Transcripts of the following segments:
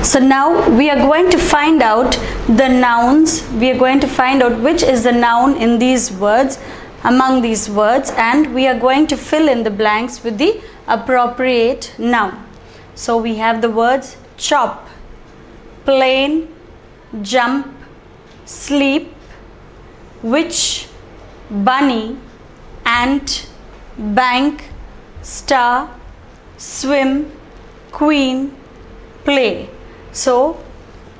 So now we are going to find out the nouns. We are going to find out which is the noun in these words, among these words, and we are going to fill in the blanks with the appropriate noun. So we have the words chop, plane, jump, sleep, witch, bunny, ant, bank, star, swim, queen, play. So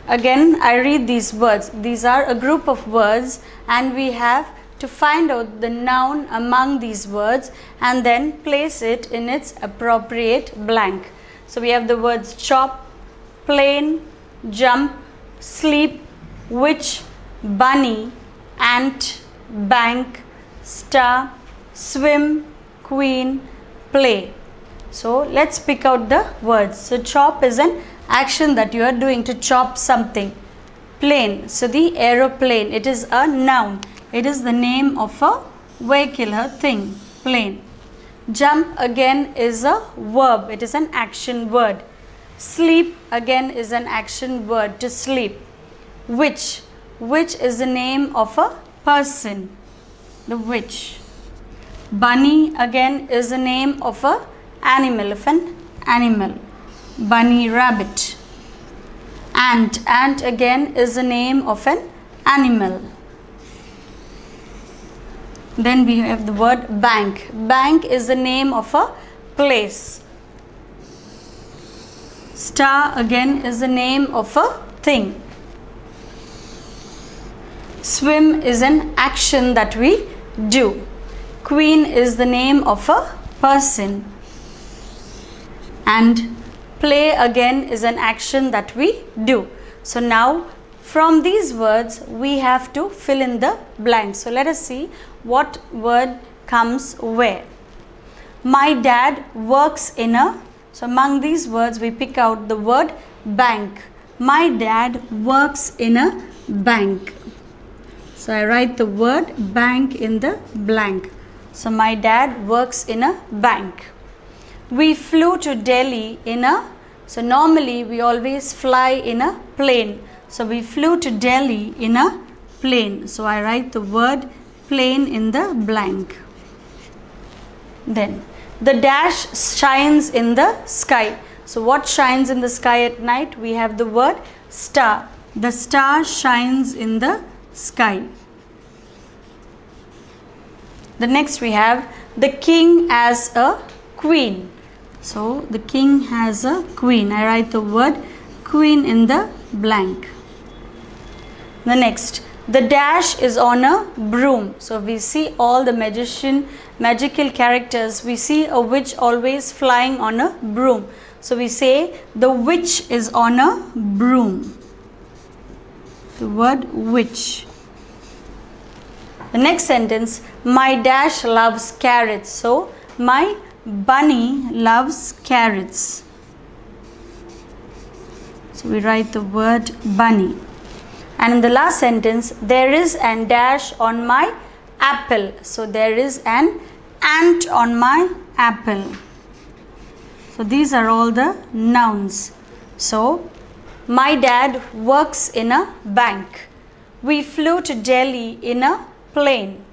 again I read these words. These are a group of words and we have to find out the noun among these words and then place it in its appropriate blank. So we have the words chop, plane, jump, sleep, witch, bunny, ant, bank, star, swim, queen, play. So let's pick out the words. So chop is an action that you are doing, to chop something. Plane, so the aeroplane, it is a noun. It is the name of a vehicular thing, plane. Jump again is a verb. It is an action word. Sleep again is an action word, to sleep. Witch is the name of a person, the witch. Bunny again is the name of a animal, of an animal. Bunny, rabbit. Ant again is the name of an animal. Then we have the word bank. Bank is the name of a place. Star again is the name of a thing. Swim is an action that we do. Queen is the name of a person. And play again is an action that we do. So now from these words we have to fill in the blanks. So let us see what word comes where. My dad works in a, so among these words we pick out the word bank. My dad works in a bank. So I write the word bank in the blank. So my dad works in a bank. We flew to Delhi in a, so normally we always fly in a plane. So we flew to Delhi in a plane. So I write the word plane in the blank. Then the dash shines in the sky. So what shines in the sky at night? We have the word star. The star shines in the sky. The next we have the king as a queen. So the king has a queen. I write the word queen in the blank. The next, the dash is on a broom. So we see all the magical characters. We see a witch always flying on a broom. So we say the witch is on a broom. The word witch. The next sentence, my dash loves carrots. So my bunny loves carrots. So we write the word bunny. And in the last sentence, there is an dash on my apple. So there is an ant on my apple. So these are all the nouns. So my dad works in a bank. We flew to Delhi in a plane.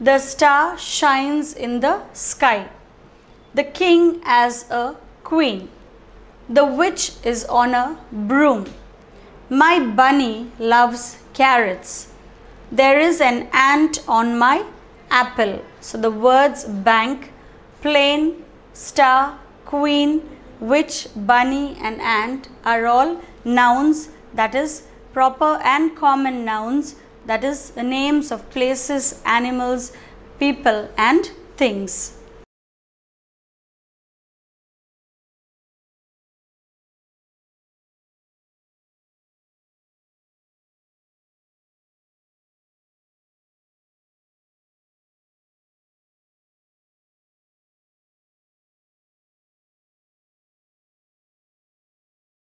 The star shines in the sky. The king as a queen. The witch is on a broom. My bunny loves carrots. There is an ant on my apple. So the words bank, plane, star, queen, witch, bunny and ant are all nouns, that is proper and common nouns, that is the names of places, animals, people and things.